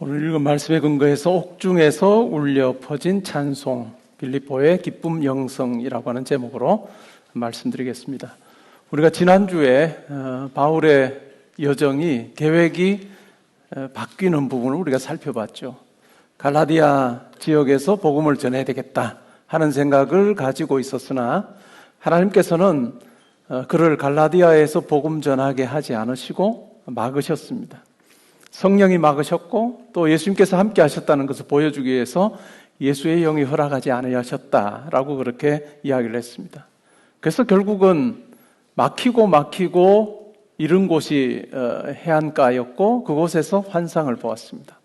오늘 읽은 말씀에 근거해서 옥중에서 울려 퍼진 찬송, 빌립보의 기쁨 영성이라고 하는 제목으로 말씀드리겠습니다. 우리가 지난주에 바울의 여정이 계획이 바뀌는 부분을 우리가 살펴봤죠. 갈라디아 지역에서 복음을 전해야 되겠다 하는 생각을 가지고 있었으나 하나님께서는 그를 갈라디아에서 복음 전하게 하지 않으시고 막으셨습니다. 성령이 막으셨고 또 예수님께서 함께 하셨다는 것을 보여주기 위해서 예수의 영이 허락하지 않으셨다라고 그렇게 이야기를 했습니다. 그래서 결국은 막히고 이른 곳이 해안가였고 그곳에서 환상을 보았습니다.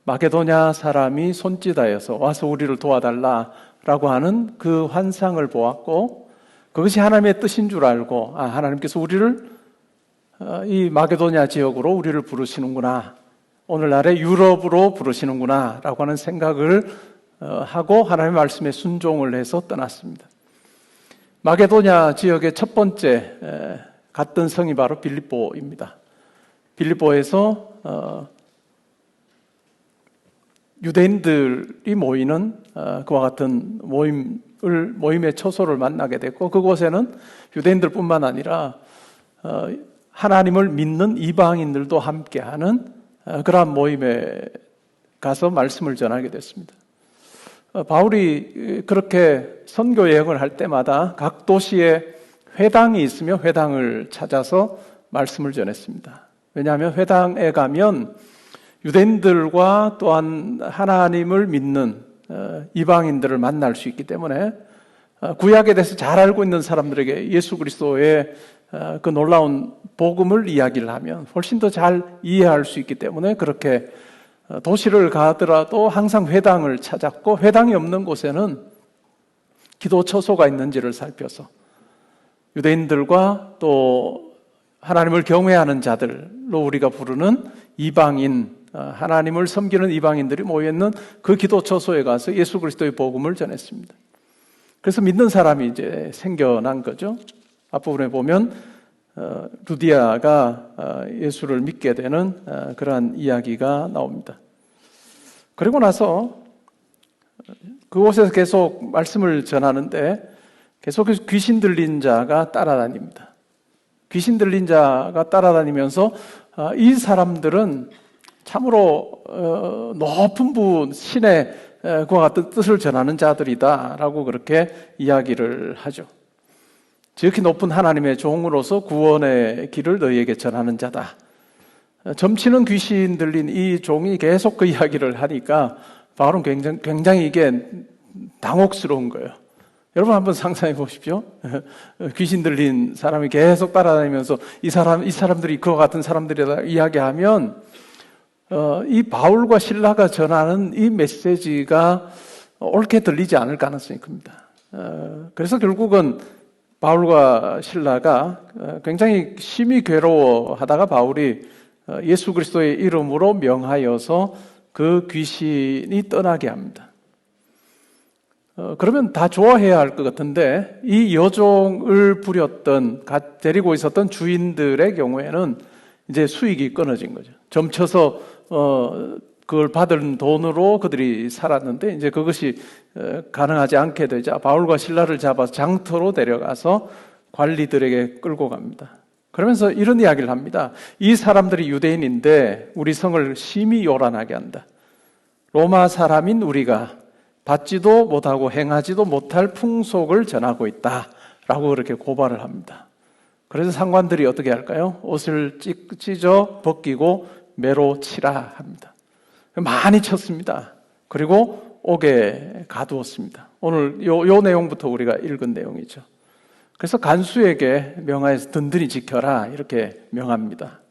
마게도냐 사람이 손짓하여서 와서 우리를 도와달라라고 하는 그 환상을 보았고 그것이 하나님의 뜻인 줄 알고 하나님께서 우리를 이 마게도냐 지역으로 우리를 부르시는구나, 오늘날의 유럽으로 부르시는구나 라고 하는 생각을 하고 하나님의 말씀에 순종을 해서 떠났습니다. 마게도냐 지역의 첫 번째 갔던 성이 바로 빌립보입니다. 빌립보에서 유대인들이 모이는 그와 같은 모임의 처소를 만나게 됐고 그곳에는 유대인들뿐만 아니라 하나님을 믿는 이방인들도 함께하는 그러한 모임에 가서 말씀을 전하게 됐습니다. 바울이 그렇게 선교 여행을 할 때마다 각 도시에 회당이 있으며 회당을 찾아서 말씀을 전했습니다. 왜냐하면 회당에 가면 유대인들과 또한 하나님을 믿는 이방인들을 만날 수 있기 때문에 구약에 대해서 잘 알고 있는 사람들에게 예수 그리스도의 그 놀라운 복음을 이야기를 하면 훨씬 더 잘 이해할 수 있기 때문에 그렇게 도시를 가더라도 항상 회당을 찾았고 회당이 없는 곳에는 기도 처소가 있는지를 살펴서 유대인들과 또 하나님을 경외하는 자들로 우리가 부르는 이방인, 하나님을 섬기는 이방인들이 모여있는 그 기도 처소에 가서 예수 그리스도의 복음을 전했습니다. 그래서 믿는 사람이 이제 생겨난 거죠. 앞부분에 보면 루디아가 예수를 믿게 되는 그러한 이야기가 나옵니다. 그리고 나서 그곳에서 계속 말씀을 전하는데 계속해서 귀신 들린 자가 따라다닙니다. 귀신 들린 자가 따라다니면서 이 사람들은 참으로 높은 분, 신의 그와 같은 뜻을 전하는 자들이다라고 그렇게 이야기를 하죠. 지극히 높은 하나님의 종으로서 구원의 길을 너희에게 전하는 자다. 점치는 귀신 들린 이 종이 계속 그 이야기를 하니까 바울은 굉장히 이게 당혹스러운 거예요. 여러분 한번 상상해 보십시오. 귀신 들린 사람이 계속 따라다니면서 이 사람들이 그와 같은 사람들이다 이야기하면 이 바울과 실라가 전하는 이 메시지가 옳게 들리지 않을 가능성이 큽니다. 그래서 결국은 바울과 실라가 굉장히 심히 괴로워하다가 바울이 예수 그리스도의 이름으로 명하여서 그 귀신이 떠나게 합니다. 그러면 다 좋아해야 할 것 같은데 이 여종을 부렸던, 데리고 있었던 주인들의 경우에는 이제 수익이 끊어진 거죠. 점쳐서 그걸 받은 돈으로 그들이 살았는데 이제 그것이 가능하지 않게 되자 바울과 실라를 잡아서 장터로 데려가서 관리들에게 끌고 갑니다. 그러면서 이런 이야기를 합니다. 이 사람들이 유대인인데 우리 성을 심히 요란하게 한다. 로마 사람인 우리가 받지도 못하고 행하지도 못할 풍속을 전하고 있다라고 그렇게 고발을 합니다. 그래서 상관들이 어떻게 할까요? 옷을 찢어 벗기고 매로 치라 합니다. 많이 쳤습니다. 그리고 옥에 가두었습니다. 오늘 요 내용부터 우리가 읽은 내용이죠. 그래서 간수에게 명하여서 든든히 지켜라 이렇게 명합니다.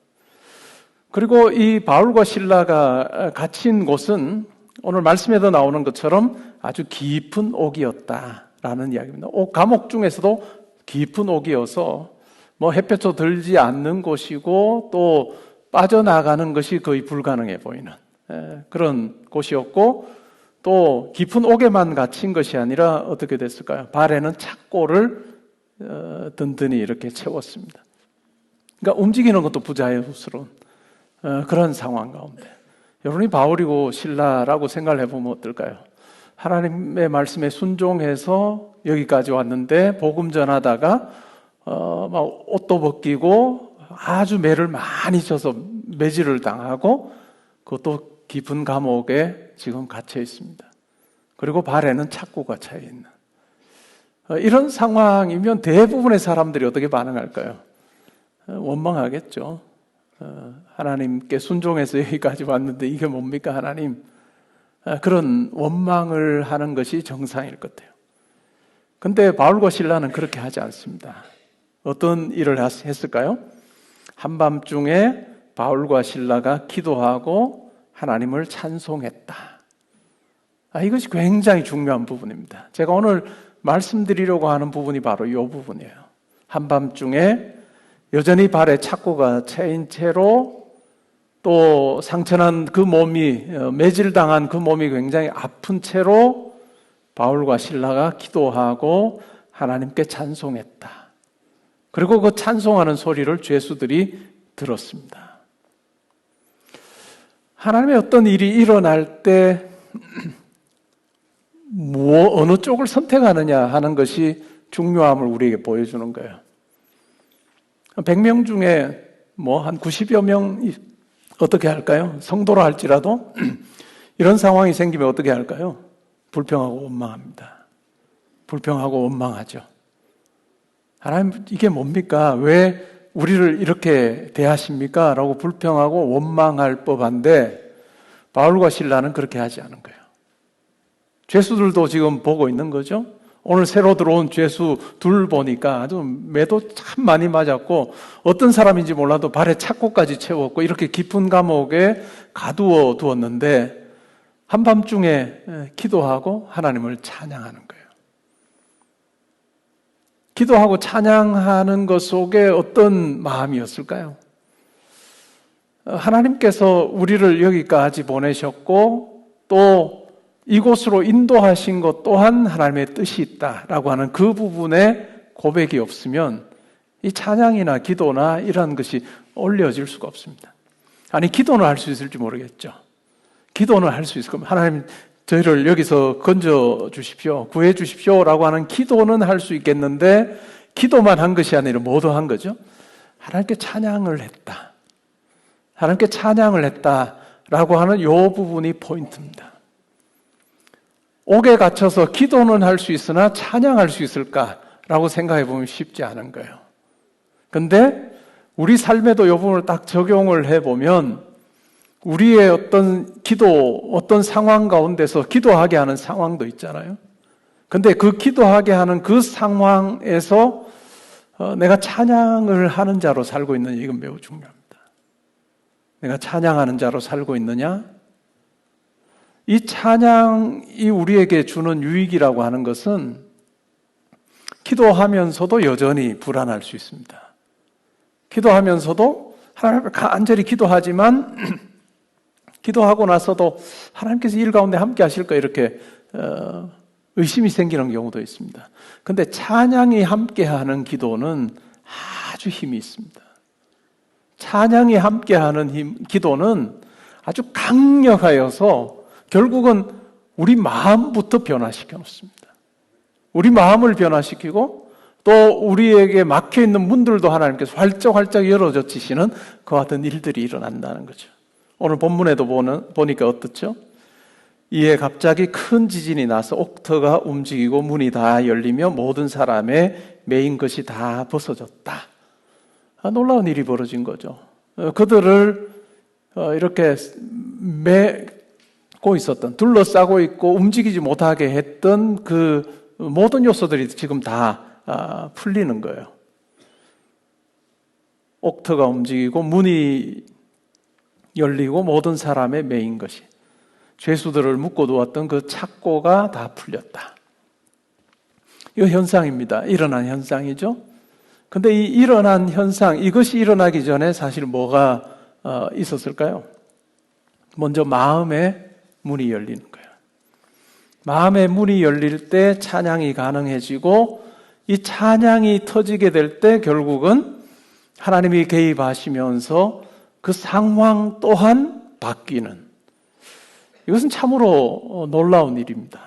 그리고 이 바울과 실라가 갇힌 곳은 오늘 말씀에도 나오는 것처럼 아주 깊은 옥이었다라는 이야기입니다. 감옥 중에서도 깊은 옥이어서 햇볕도 들지 않는 곳이고 또 빠져나가는 것이 거의 불가능해 보이는 그런 곳이었고 또 깊은 옥에만 갇힌 것이 아니라 어떻게 됐을까요? 발에는 착고를 든든히 이렇게 채웠습니다. 그러니까 움직이는 것도 부자연스러운 그런 상황 가운데 여러분이 바울이고 신라라고 생각을 해보면 어떨까요? 하나님의 말씀에 순종해서 여기까지 왔는데 복음 전하다가 막 옷도 벗기고 아주 매를 많이 져서 매질을 당하고 그것도 깊은 감옥에 지금 갇혀 있습니다. 그리고 발에는 착고가 차여 있는 이런 상황이면 대부분의 사람들이 어떻게 반응할까요? 원망하겠죠. 하나님께 순종해서 여기까지 왔는데 이게 뭡니까 하나님? 그런 원망을 하는 것이 정상일 것 같아요. 근데 바울과 신라는 그렇게 하지 않습니다. 어떤 일을 했을까요? 한밤중에 바울과 신라가 기도하고 하나님을 찬송했다. 이것이 굉장히 중요한 부분입니다. 제가 오늘 말씀드리려고 하는 부분이 바로 이 부분이에요. 한밤중에 여전히 발에 착고가 차인 채로 또 상처난 그 몸이 매질당한 그 몸이 굉장히 아픈 채로 바울과 신라가 기도하고 하나님께 찬송했다. 그리고 그 찬송하는 소리를 죄수들이 들었습니다. 하나님의 어떤 일이 일어날 때 어느 쪽을 선택하느냐 하는 것이 중요함을 우리에게 보여주는 거예요. 100명 중에 한 90여 명이 어떻게 할까요? 성도라 할지라도 이런 상황이 생기면 어떻게 할까요? 불평하고 원망합니다. 불평하고 원망하죠. 하나님 이게 뭡니까? 왜 우리를 이렇게 대하십니까? 라고 불평하고 원망할 법한데 바울과 신라는 그렇게 하지 않은 거예요. 죄수들도 지금 보고 있는 거죠. 오늘 새로 들어온 죄수 둘 보니까 아주 매도 참 많이 맞았고 어떤 사람인지 몰라도 발에 착고까지 채웠고 이렇게 깊은 감옥에 가두어 두었는데 한밤중에 기도하고 하나님을 찬양하는 거예요. 기도하고 찬양하는 것 속에 어떤 마음이었을까요? 하나님께서 우리를 여기까지 보내셨고 또 이곳으로 인도하신 것 또한 하나님의 뜻이 있다라고 하는 그 부분에 고백이 없으면 이 찬양이나 기도나 이런 것이 올려질 수가 없습니다. 아니 기도는 할 수 있을지 모르겠죠. 기도는 할 수 있을 겁니다. 하나님 저희를 여기서 건져 주십시오, 구해 주십시오라고 하는 기도는 할 수 있겠는데 기도만 한 것이 아니라 뭐도 한 거죠? 하나님께 찬양을 했다. 하나님께 찬양을 했다라고 하는 이 부분이 포인트입니다. 옥에 갇혀서 기도는 할 수 있으나 찬양할 수 있을까라고 생각해 보면 쉽지 않은 거예요. 근데 우리 삶에도 이 부분을 딱 적용을 해보면 우리의 어떤 기도, 어떤 상황 가운데서 기도하게 하는 상황도 있잖아요. 근데 그 기도하게 하는 그 상황에서 내가 찬양을 하는 자로 살고 있느냐, 이건 매우 중요합니다. 내가 찬양하는 자로 살고 있느냐? 이 찬양이 우리에게 주는 유익이라고 하는 것은 기도하면서도 여전히 불안할 수 있습니다. 기도하면서도 하나님 앞에 간절히 기도하지만 기도하고 나서도 하나님께서 일 가운데 함께 하실까 이렇게 의심이 생기는 경우도 있습니다. 근데 찬양이 함께하는 기도는 아주 힘이 있습니다. 찬양이 함께하는 기도는 아주 강력하여서 결국은 우리 마음부터 변화시켜 놓습니다. 우리 마음을 변화시키고 또 우리에게 막혀있는 문들도 하나님께서 활짝활짝 열어젖히시는 그와 같은 일들이 일어난다는 거죠. 오늘 본문에도 보니까 어떻죠? 이에 갑자기 큰 지진이 나서 옥터가 움직이고 문이 다 열리며 모든 사람의 매인 것이 다 벗어졌다. 놀라운 일이 벌어진 거죠. 그들을 이렇게 매고 있었던, 둘러싸고 있고 움직이지 못하게 했던 그 모든 요소들이 지금 다 풀리는 거예요. 옥터가 움직이고 문이 열리고 모든 사람의 매인 것이, 죄수들을 묶어두었던 그 착고가 다 풀렸다. 이 현상입니다. 일어난 현상이죠. 근데 이 일어난 현상, 이것이 일어나기 전에 사실 뭐가 있었을까요? 먼저 마음의 문이 열리는 거예요. 마음의 문이 열릴 때 찬양이 가능해지고 이 찬양이 터지게 될 때 결국은 하나님이 개입하시면서 그 상황 또한 바뀌는, 이것은 참으로 놀라운 일입니다.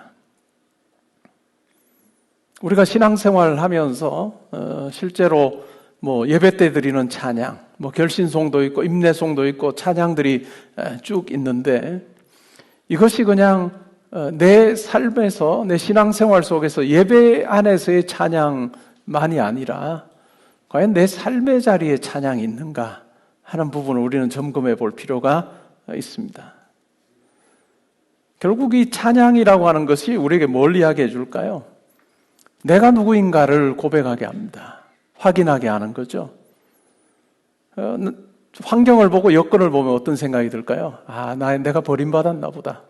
우리가 신앙생활을 하면서 실제로 예배 때 드리는 찬양, 결신송도 있고 임내송도 있고 찬양들이 쭉 있는데, 이것이 그냥 내 삶에서, 내 신앙생활 속에서 예배 안에서의 찬양만이 아니라 과연 내 삶의 자리에 찬양이 있는가 하는 부분을 우리는 점검해 볼 필요가 있습니다. 결국 이 찬양이라고 하는 것이 우리에게 뭘 이야기해 줄까요? 내가 누구인가를 고백하게 합니다. 확인하게 하는 거죠. 환경을 보고 여건을 보면 어떤 생각이 들까요? 내가 버림받았나 보다.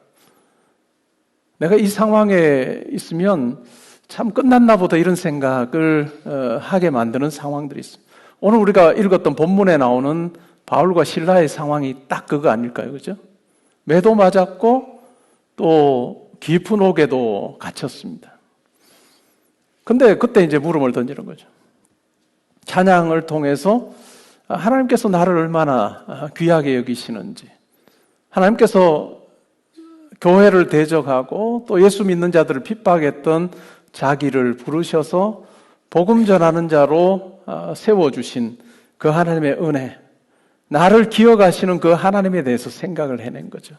내가 이 상황에 있으면 참 끝났나 보다, 이런 생각을 하게 만드는 상황들이 있습니다. 오늘 우리가 읽었던 본문에 나오는 바울과 실라의 상황이 딱 그거 아닐까요? 그죠? 매도 맞았고 또 깊은 옥에도 갇혔습니다. 근데 그때 이제 물음을 던지는 거죠. 찬양을 통해서 하나님께서 나를 얼마나 귀하게 여기시는지, 하나님께서 교회를 대적하고 또 예수 믿는 자들을 핍박했던 자기를 부르셔서 복음 전하는 자로 세워주신 그 하나님의 은혜, 나를 기억하시는 그 하나님에 대해서 생각을 해낸 거죠.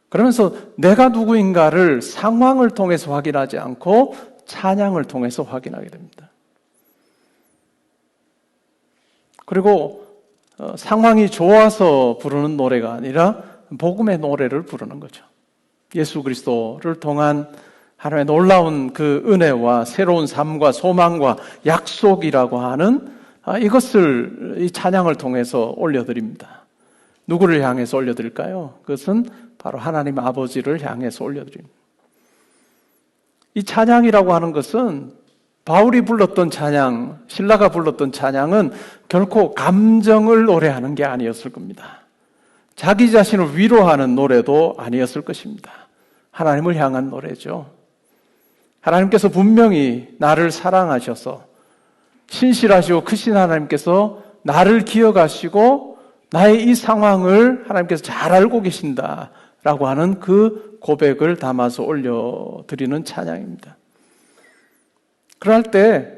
그러면서 내가 누구인가를 상황을 통해서 확인하지 않고 찬양을 통해서 확인하게 됩니다. 그리고 상황이 좋아서 부르는 노래가 아니라 복음의 노래를 부르는 거죠. 예수 그리스도를 통한 하나님의 놀라운 그 은혜와 새로운 삶과 소망과 약속이라고 하는 이것을 이 찬양을 통해서 올려드립니다. 누구를 향해서 올려드릴까요? 그것은 바로 하나님 아버지를 향해서 올려드립니다. 이 찬양이라고 하는 것은 바울이 불렀던 찬양, 실라가 불렀던 찬양은 결코 감정을 노래하는 게 아니었을 겁니다. 자기 자신을 위로하는 노래도 아니었을 것입니다. 하나님을 향한 노래죠. 하나님께서 분명히 나를 사랑하셔서 신실하시고 크신 하나님께서 나를 기억하시고 나의 이 상황을 하나님께서 잘 알고 계신다라고 하는 그 고백을 담아서 올려드리는 찬양입니다. 그럴 때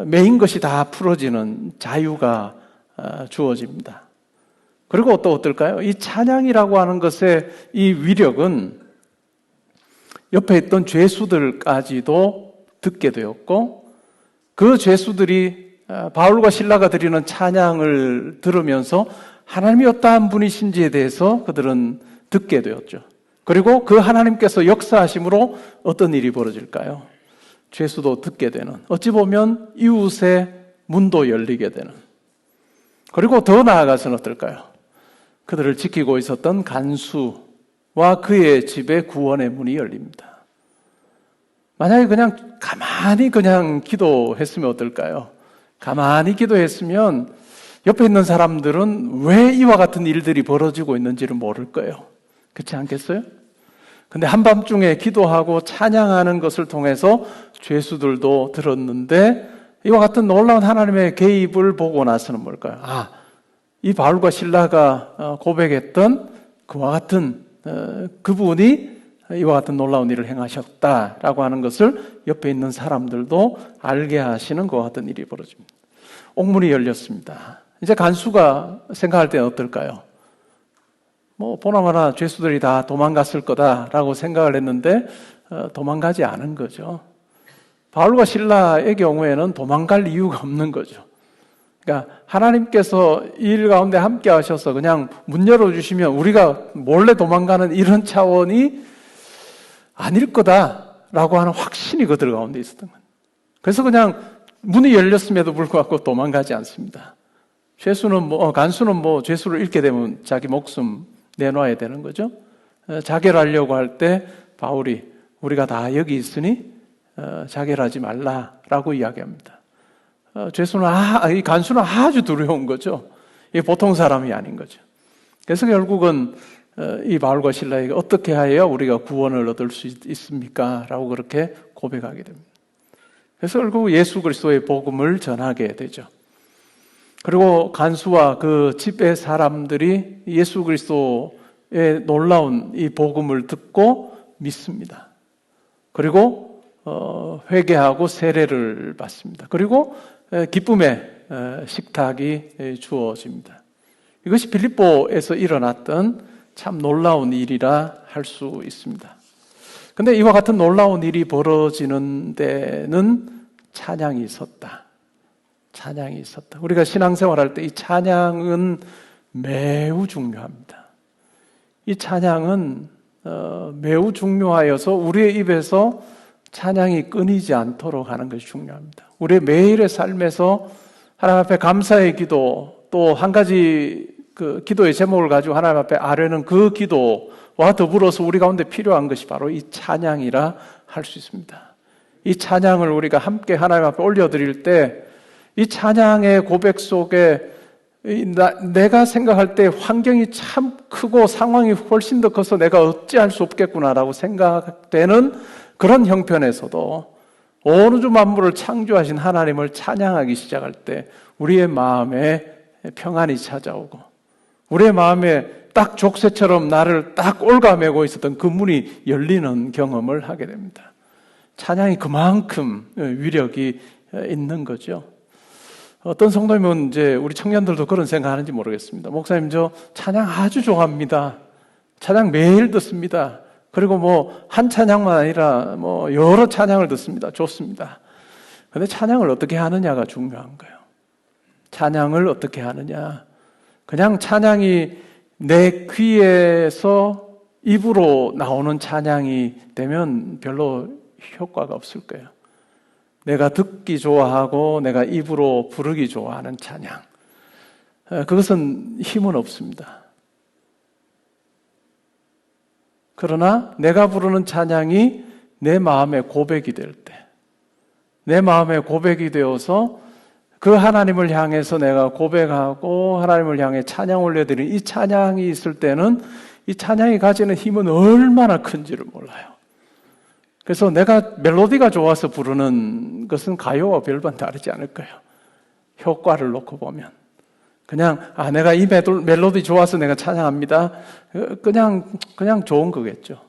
메인 것이 다 풀어지는 자유가 주어집니다. 그리고 또 어떨까요? 이 찬양이라고 하는 것의 이 위력은 옆에 있던 죄수들까지도 듣게 되었고, 그 죄수들이 바울과 실라가 드리는 찬양을 들으면서 하나님이 어떠한 분이신지에 대해서 그들은 듣게 되었죠. 그리고 그 하나님께서 역사하심으로 어떤 일이 벌어질까요? 죄수도 듣게 되는, 어찌 보면 이웃의 문도 열리게 되는, 그리고 더 나아가서는 어떨까요? 그들을 지키고 있었던 간수와 그의 집에 구원의 문이 열립니다. 만약에 그냥 가만히 그냥 기도했으면 어떨까요? 가만히 기도했으면 옆에 있는 사람들은 왜 이와 같은 일들이 벌어지고 있는지를 모를 거예요. 그렇지 않겠어요? 근데 한밤중에 기도하고 찬양하는 것을 통해서 죄수들도 들었는데, 이와 같은 놀라운 하나님의 개입을 보고 나서는 뭘까요? 이 바울과 실라가 고백했던 그와 같은 그분이 이와 같은 놀라운 일을 행하셨다라고 하는 것을 옆에 있는 사람들도 알게 하시는 그와 같은 일이 벌어집니다. 옥문이 열렸습니다. 이제 간수가 생각할 때는 어떨까요? 보나마나 죄수들이 다 도망갔을 거다라고 생각을 했는데 도망가지 않은 거죠. 바울과 실라의 경우에는 도망갈 이유가 없는 거죠. 그러니까 하나님께서 이 일 가운데 함께 하셔서 그냥 문 열어주시면 우리가 몰래 도망가는 이런 차원이 아닐 거다라고 하는 확신이 그들 가운데 있었던 거예요. 그래서 그냥 문이 열렸음에도 불구하고 도망가지 않습니다. 간수는 죄수를 잃게 되면 자기 목숨 내놔야 되는 거죠. 자결하려고 할 때 바울이 우리가 다 여기 있으니 자결하지 말라라고 이야기합니다. 이 간수는 아주 두려운 거죠. 이게 보통 사람이 아닌 거죠. 그래서 결국은 이 바울과 실라에게 어떻게 하여야 우리가 구원을 얻을 수 있습니까? 라고 그렇게 고백하게 됩니다. 그래서 결국 예수 그리스도의 복음을 전하게 되죠. 그리고 간수와 그 집의 사람들이 예수 그리스도의 놀라운 이 복음을 듣고 믿습니다. 그리고 회개하고 세례를 받습니다. 그리고 기쁨의 식탁이 주어집니다. 이것이 빌립보에서 일어났던 참 놀라운 일이라 할 수 있습니다. 근데 이와 같은 놀라운 일이 벌어지는 데는 찬양이 있었다. 찬양이 있었다. 우리가 신앙생활할 때 이 찬양은 매우 중요합니다. 이 찬양은 매우 중요하여서 우리의 입에서 찬양이 끊이지 않도록 하는 것이 중요합니다. 우리의 매일의 삶에서 하나님 앞에 감사의 기도, 또 한 가지 그 기도의 제목을 가지고 하나님 앞에 아뢰는 그 기도와 더불어서 우리 가운데 필요한 것이 바로 이 찬양이라 할 수 있습니다. 이 찬양을 우리가 함께 하나님 앞에 올려드릴 때 이 찬양의 고백 속에 내가 생각할 때 환경이 참 크고 상황이 훨씬 더 커서 내가 어찌할 수 없겠구나라고 생각되는 그런 형편에서도 온 우주 만물을 창조하신 하나님을 찬양하기 시작할 때 우리의 마음에 평안이 찾아오고 우리의 마음에 딱 족쇄처럼 나를 딱 올가매고 있었던 그 문이 열리는 경험을 하게 됩니다. 찬양이 그만큼 위력이 있는 거죠. 어떤 성도님은 이제 우리 청년들도 그런 생각하는지 모르겠습니다. 목사님, 저 찬양 아주 좋아합니다. 찬양 매일 듣습니다. 그리고 뭐 한 찬양만 아니라 뭐 여러 찬양을 듣습니다. 좋습니다. 그런데 찬양을 어떻게 하느냐가 중요한 거예요. 찬양을 어떻게 하느냐. 그냥 찬양이 내 귀에서 입으로 나오는 찬양이 되면 별로 효과가 없을 거예요. 내가 듣기 좋아하고 내가 입으로 부르기 좋아하는 찬양. 그것은 힘은 없습니다. 그러나 내가 부르는 찬양이 내 마음의 고백이 될 때, 내 마음의 고백이 되어서 그 하나님을 향해서 내가 고백하고 하나님을 향해 찬양 올려드리는 이 찬양이 있을 때는 이 찬양이 가지는 힘은 얼마나 큰지를 몰라요. 그래서 내가 멜로디가 좋아서 부르는 것은 가요와 별반 다르지 않을 거예요. 효과를 놓고 보면. 그냥, 내가 이 멜로디 좋아서 내가 찬양합니다. 그냥 좋은 거겠죠.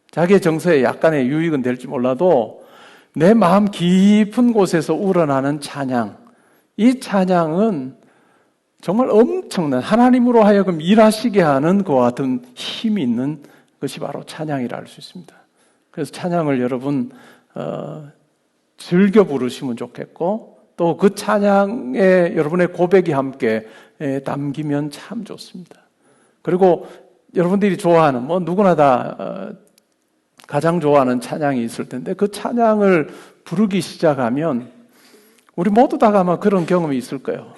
자기의 정서에 약간의 유익은 될지 몰라도 내 마음 깊은 곳에서 우러나는 찬양. 이 찬양은 정말 엄청난 하나님으로 하여금 일하시게 하는 그와 같은 힘이 있는 것이 바로 찬양이라 할 수 있습니다. 그래서 찬양을 여러분 즐겨 부르시면 좋겠고 또 그 찬양에 여러분의 고백이 함께 담기면 참 좋습니다. 그리고 여러분들이 좋아하는 뭐 누구나 다 가장 좋아하는 찬양이 있을 텐데 그 찬양을 부르기 시작하면 우리 모두 다 아마 그런 경험이 있을 거예요.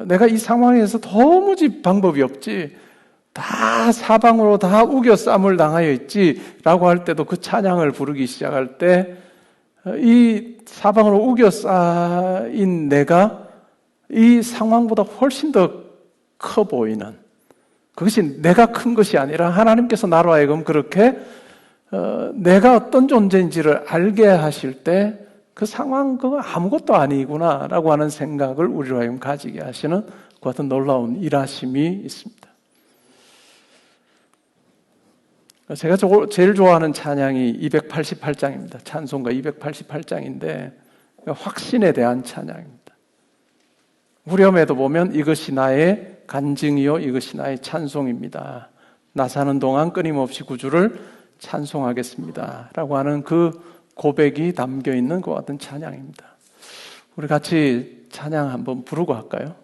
내가 이 상황에서 도무지 방법이 없지, 다 사방으로 다 우겨 싸움을 당하여 있지라고 할 때도 그 찬양을 부르기 시작할 때 이 사방으로 우겨 쌓인 내가 이 상황보다 훨씬 더 커 보이는, 그것이 내가 큰 것이 아니라 하나님께서 나로 하여금 그렇게 내가 어떤 존재인지를 알게 하실 때 그 상황 그거 아무것도 아니구나 라고 하는 생각을 우리로 하여금 가지게 하시는 그 같은 놀라운 일하심이 있습니다. 제가 제일 좋아하는 찬양이 288장입니다. 찬송가 288장인데 확신에 대한 찬양입니다. 후렴에도 보면 이것이 나의 간증이요 이것이 나의 찬송입니다. 나 사는 동안 끊임없이 구주를 찬송하겠습니다 라고 하는 그 고백이 담겨있는 것 같은 찬양입니다. 우리 같이 찬양 한번 부르고 할까요?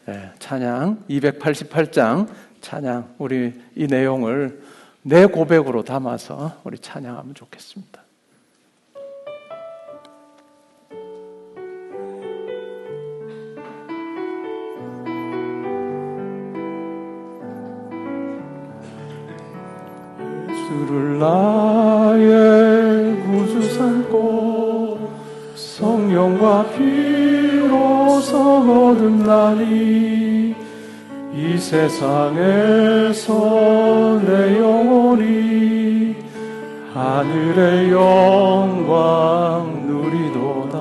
네, 찬양 288장 찬양, 우리 이 내용을 내 고백으로 담아서 우리 찬양하면 좋겠습니다. 예수를 나의 구주 삼고 성령과 피로서 얻은 날이 이 세상에서 내 영혼이 하늘의 영광 누리도다.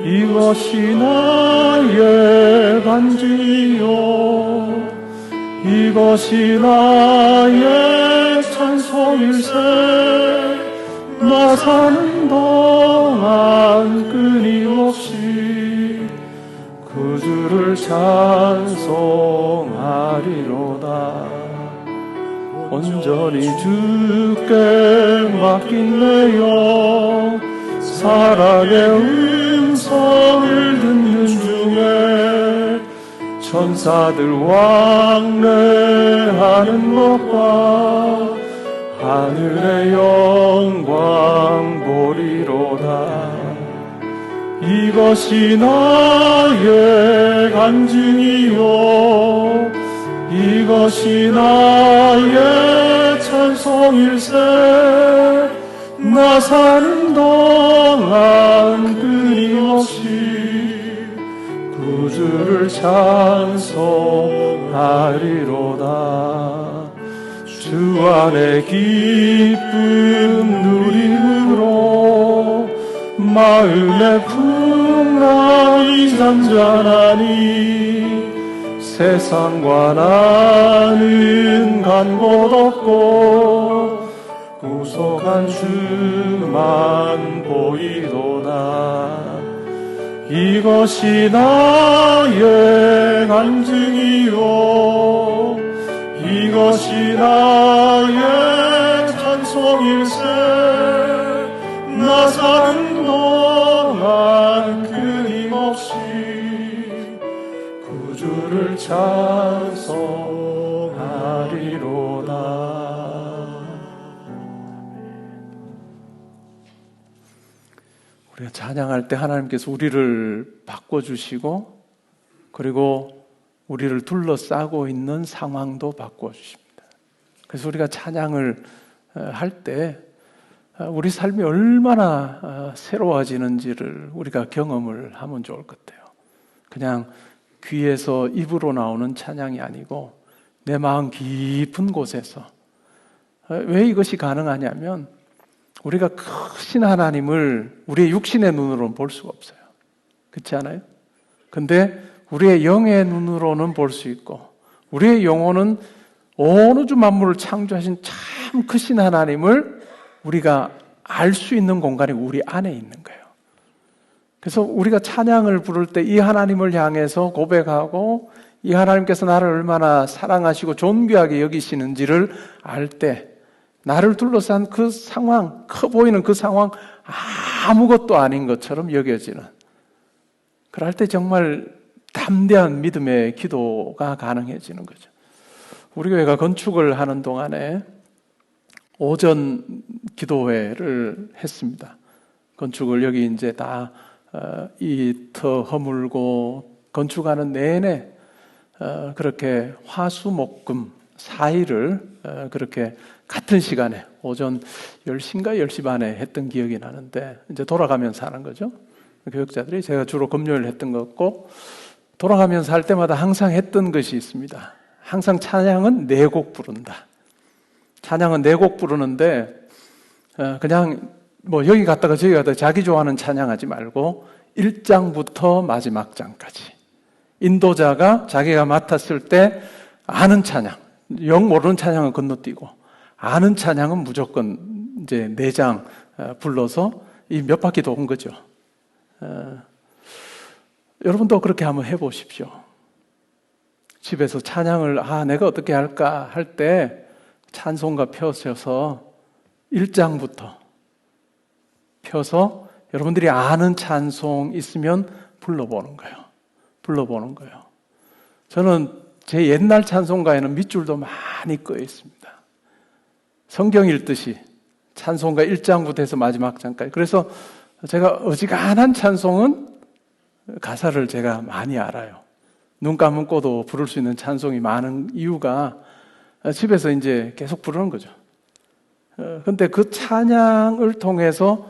이것이 나의 반지요 이것이 나의 찬송일세. 나 사는 동안 끊임없이 그 주를 찬송하리로다. 온전히 주께 맡긴 내 영, 사랑의 음성을 듣는 중에 천사들 왕래하는 것과 하늘의 영광 보리로다. 이것이 나의 간증이요, 이것이 나의 찬송일세. 나 사는 동안 끊임없이 그 주를 찬송하리로다. 주 안에 기쁨 누림으로 마음의 풍랑이 잠잠하니 세상과 나는 간 곳 없고 구속한 주만 보이도다. 이것이 나의 간증이요, 이것이 나의 찬송일세. 나 사는 동안 끊임없이 그 주를 찬송하리로다. 우리가 찬양할 때 하나님께서 우리를 바꿔주시고, 그리고 우리를 둘러싸고 있는 상황도 바꿔주십니다. 그래서 우리가 찬양을 할 때 우리 삶이 얼마나 새로워지는지를 우리가 경험을 하면 좋을 것 같아요. 그냥 귀에서 입으로 나오는 찬양이 아니고 내 마음 깊은 곳에서. 왜 이것이 가능하냐면 우리가 크신 하나님을 우리의 육신의 눈으로는 볼 수가 없어요. 그렇지 않아요? 근데 우리의 영의 눈으로는 볼 수 있고, 우리의 영혼은 온 우주 만물을 창조하신 참 크신 하나님을 우리가 알 수 있는 공간이 우리 안에 있는 거예요. 그래서 우리가 찬양을 부를 때 이 하나님을 향해서 고백하고, 이 하나님께서 나를 얼마나 사랑하시고 존귀하게 여기시는지를 알 때, 나를 둘러싼 그 상황, 커 보이는 그 상황 아무것도 아닌 것처럼 여겨지는, 그럴 때 정말 담대한 믿음의 기도가 가능해지는 거죠. 우리 교회가 건축을 하는 동안에 오전 기도회를 했습니다. 건축을 여기 이제 다 이 터 허물고 건축하는 내내 그렇게 화수목금 4일을 그렇게 같은 시간에 오전 10시인가 10시 반에 했던 기억이 나는데, 이제 돌아가면서 하는 거죠. 교육자들이 제가 주로 금요일 했던 것 같고, 돌아가면서 할 때마다 항상 했던 것이 있습니다. 항상 찬양은 4곡 부른다. 찬양은 4곡 부르는데 그냥 뭐 여기 갔다가 저기 갔다가 자기 좋아하는 찬양하지 말고 1장부터 마지막 장까지 인도자가 자기가 맡았을 때 아는 찬양, 영 모르는 찬양은 건너뛰고 아는 찬양은 무조건 이제 4장 불러서 이 몇 바퀴 도는 거죠. 여러분도 그렇게 한번 해보십시오. 집에서 찬양을 내가 어떻게 할까 할 때 찬송가 펴셔서 1장부터 펴서 여러분들이 아는 찬송 있으면 불러보는 거예요. 불러보는 거예요. 저는 제 옛날 찬송가에는 밑줄도 많이 꺼 있습니다. 성경 읽듯이 찬송가 1장부터 해서 마지막 장까지. 그래서 제가 어지간한 찬송은 가사를 제가 많이 알아요. 눈 감고도 부를 수 있는 찬송이 많은 이유가 집에서 이제 계속 부르는 거죠. 근데 그 찬양을 통해서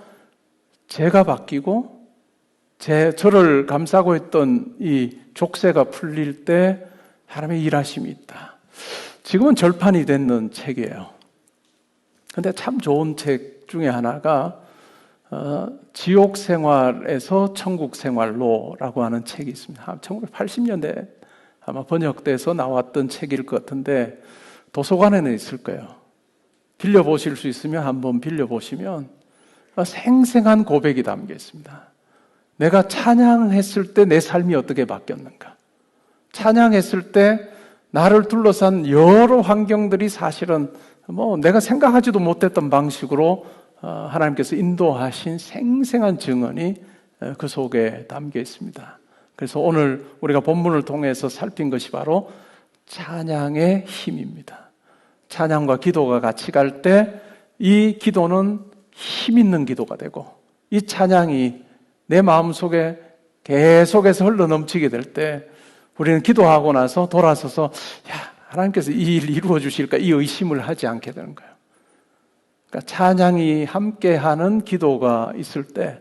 제가 바뀌고 저를 감싸고 있던 이 족쇄가 풀릴 때 하나님의 일하심이 있다. 지금은 절판이 됐는 책이에요. 근데 참 좋은 책 중에 하나가 지옥 생활에서 천국 생활로라고 하는 책이 있습니다. 1980년대 아마 번역돼서 나왔던 책일 것 같은데 도서관에는 있을 거예요. 빌려보실 수 있으면 한번 빌려보시면 생생한 고백이 담겨 있습니다. 내가 찬양했을 때 내 삶이 어떻게 바뀌었는가? 찬양했을 때 나를 둘러싼 여러 환경들이 사실은 내가 생각하지도 못했던 방식으로 하나님께서 인도하신 생생한 증언이 그 속에 담겨 있습니다. 그래서 오늘 우리가 본문을 통해서 살핀 것이 바로 찬양의 힘입니다. 찬양과 기도가 같이 갈 때 이 기도는 힘 있는 기도가 되고, 이 찬양이 내 마음속에 계속해서 흘러넘치게 될 때 우리는 기도하고 나서 돌아서서 하나님께서 이 일 이루어 주실까 이 의심을 하지 않게 되는 거예요. 그러니까 찬양이 함께하는 기도가 있을 때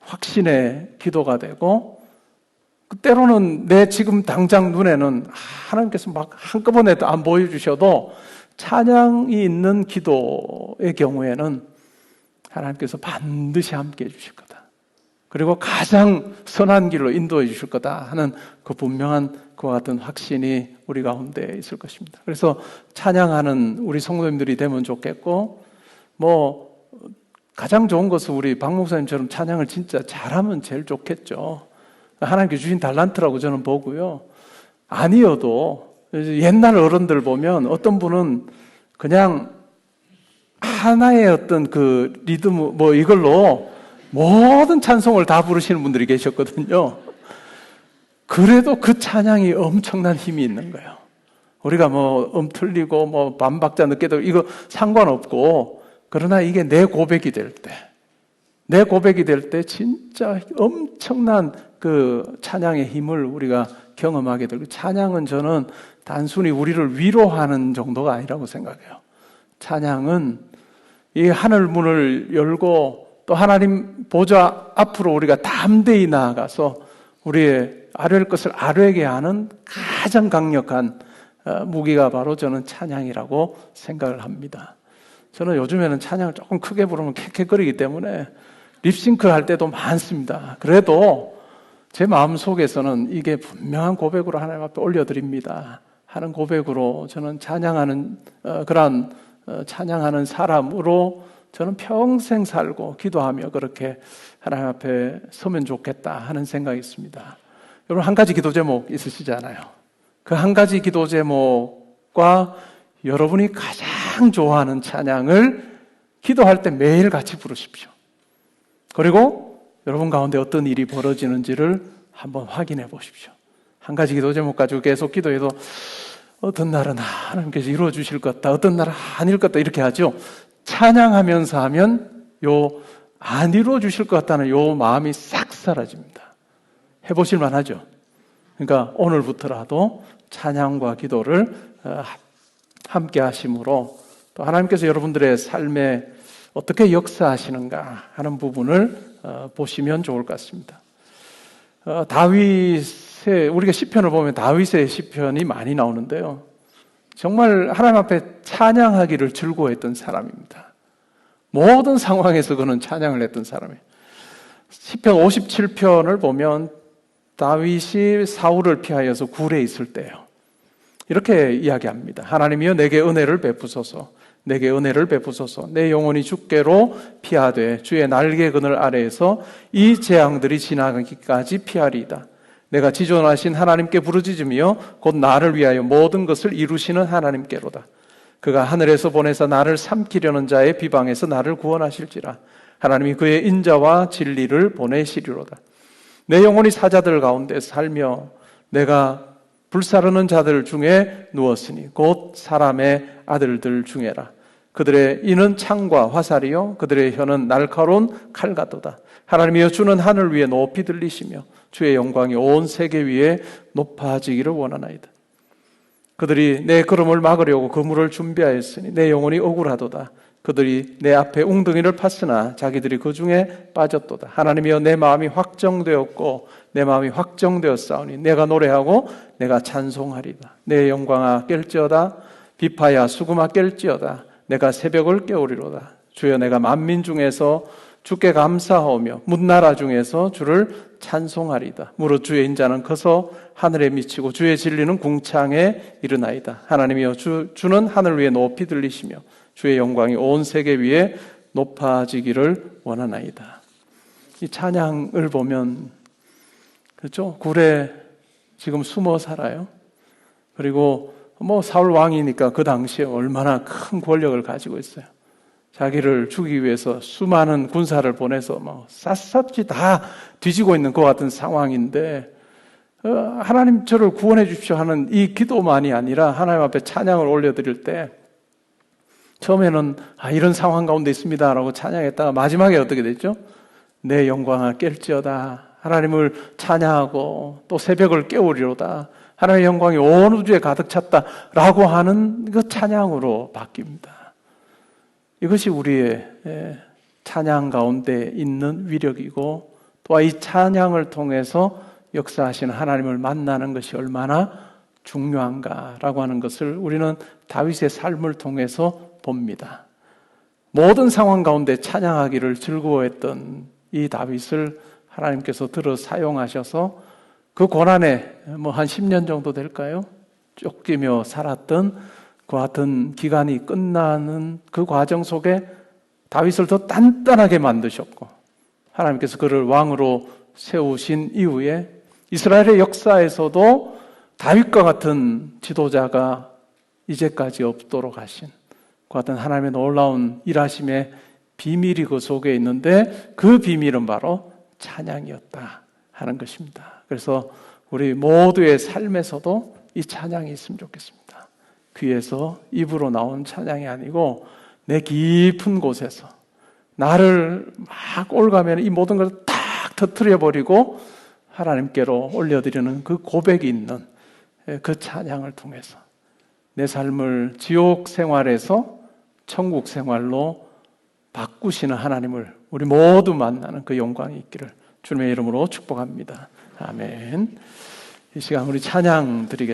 확신의 기도가 되고, 때로는 내 지금 당장 눈에는 하나님께서 막 한꺼번에 안 보여주셔도 찬양이 있는 기도의 경우에는 하나님께서 반드시 함께해 주실 거다. 그리고 가장 선한 길로 인도해 주실 거다 하는 그 분명한 그와 같은 확신이 우리 가운데 있을 것입니다. 그래서 찬양하는 우리 성도님들이 되면 좋겠고, 가장 좋은 것은 우리 박 목사님처럼 찬양을 진짜 잘하면 제일 좋겠죠. 하나님께 주신 달란트라고 저는 보고요. 아니어도 옛날 어른들 보면 어떤 분은 그냥 하나의 어떤 그 리듬 이걸로 모든 찬송을 다 부르시는 분들이 계셨거든요. 그래도 그 찬양이 엄청난 힘이 있는 거예요. 우리가 틀리고 반박자 늦게 들고 이거 상관없고, 그러나 이게 내 고백이 될 때 진짜 엄청난 그 찬양의 힘을 우리가 경험하게 되고, 찬양은 저는 단순히 우리를 위로하는 정도가 아니라고 생각해요. 찬양은 이 하늘 문을 열고 또 하나님 보좌 앞으로 우리가 담대히 나아가서 우리의 아뢰할 것을 아뢰게 하는 가장 강력한 무기가 바로 저는 찬양이라고 생각을 합니다. 저는 요즘에는 찬양을 조금 크게 부르면 캑캑거리기 때문에 립싱크를 할 때도 많습니다. 그래도 제 마음속에서는 이게 분명한 고백으로 하나님 앞에 올려드립니다 하는 고백으로 저는 찬양하는 찬양하는 사람으로 저는 평생 살고 기도하며 그렇게 하나님 앞에 서면 좋겠다 하는 생각이 있습니다. 여러분, 한 가지 기도 제목 있으시잖아요. 그 한 가지 기도 제목과 여러분이 가장 좋아하는 찬양을 기도할 때 매일 같이 부르십시오. 그리고 여러분 가운데 어떤 일이 벌어지는지를 한번 확인해 보십시오. 한 가지 기도 제목 가지고 계속 기도해도 어떤 날은 하나님께서 이루어 주실 것 같다, 어떤 날은 아닐 것 같다 이렇게 하죠. 찬양하면서 하면 안 이루어 주실 것 같다는 마음이 싹 사라집니다. 해보실 만하죠. 그러니까 오늘부터라도 찬양과 기도를 함께 하심으로 또 하나님께서 여러분들의 삶에 어떻게 역사하시는가 하는 부분을 보시면 좋을 것 같습니다. 우리가 시편을 보면 다윗의 시편이 많이 나오는데요. 정말 하나님 앞에 찬양하기를 즐거워했던 사람입니다. 모든 상황에서 그는 찬양을 했던 사람이에요. 시편 57편을 보면 다윗이 사울을 피하여서 굴에 있을 때요, 이렇게 이야기합니다. 하나님이여 내게 은혜를 베푸소서, 내게 은혜를 베푸소서. 내 영혼이 주께로 피하되 주의 날개 그늘 아래에서 이 재앙들이 지나가기까지 피하리이다. 내가 지존하신 하나님께 부르짖으며 곧 나를 위하여 모든 것을 이루시는 하나님께로다. 그가 하늘에서 보내사 나를 삼키려는 자의 비방에서 나를 구원하실지라. 하나님이 그의 인자와 진리를 보내시리로다. 내 영혼이 사자들 가운데 살며 내가 불사르는 자들 중에 누웠으니 곧 사람의 아들들 중에라. 그들의 이는 창과 화살이요 그들의 혀는 날카로운 칼 같도다. 하나님이여 주는 하늘 위에 높이 들리시며 주의 영광이 온 세계 위에 높아지기를 원하나이다. 그들이 내 걸음을 막으려고 그물을 준비하였으니 내 영혼이 억울하도다. 그들이 내 앞에 웅덩이를 팠으나 자기들이 그 중에 빠졌도다. 하나님이여 내 마음이 확정되었고 내 마음이 확정되었사오니 내가 노래하고 내가 찬송하리다. 내 영광아 깰지어다. 비파야 수금아 깰지어다. 내가 새벽을 깨우리로다. 주여 내가 만민 중에서 주께 감사하오며 문나라 중에서 주를 찬송하리다. 무릇 주의 인자는 커서 하늘에 미치고 주의 진리는 궁창에 이르나이다. 하나님이여 주는 하늘 위에 높이 들리시며 주의 영광이 온 세계 위에 높아지기를 원하나이다. 이 찬양을 보면 그렇죠? 굴에 지금 숨어 살아요. 그리고 사울 왕이니까 그 당시에 얼마나 큰 권력을 가지고 있어요. 자기를 죽이기 위해서 수많은 군사를 보내서 샅샅이 다 뒤지고 있는 것 같은 상황인데 하나님 저를 구원해 주십시오 하는 이 기도만이 아니라 하나님 앞에 찬양을 올려드릴 때 처음에는 이런 상황 가운데 있습니다라고 찬양했다가 마지막에 어떻게 됐죠? 내 영광을 깰지어다. 하나님을 찬양하고 또 새벽을 깨우리로다. 하나님의 영광이 온 우주에 가득 찼다라고 하는 그 찬양으로 바뀝니다. 이것이 우리의 찬양 가운데 있는 위력이고 또한 이 찬양을 통해서 역사하시는 하나님을 만나는 것이 얼마나 중요한가라고 하는 것을 우리는 다윗의 삶을 통해서 봅니다. 모든 상황 가운데 찬양하기를 즐거워했던 이 다윗을 하나님께서 들어 사용하셔서 그 고난에 한 10년 정도 될까요? 쫓기며 살았던 그 같은 기간이 끝나는 그 과정 속에 다윗을 더 단단하게 만드셨고 하나님께서 그를 왕으로 세우신 이후에 이스라엘의 역사에서도 다윗과 같은 지도자가 이제까지 없도록 하신 그 같은 하나님의 놀라운 일하심의 비밀이 그 속에 있는데 그 비밀은 바로 찬양이었다 하는 것입니다. 그래서 우리 모두의 삶에서도 이 찬양이 있으면 좋겠습니다. 귀에서 입으로 나온 찬양이 아니고 내 깊은 곳에서 나를 막 올가면 이 모든 걸 탁 터뜨려버리고 하나님께로 올려드리는 그 고백이 있는 그 찬양을 통해서 내 삶을 지옥 생활에서 천국 생활로 바꾸시는 하나님을 우리 모두 만나는 그 영광이 있기를 주님의 이름으로 축복합니다. 아멘. 이 시간 우리 찬양 드리겠습니다.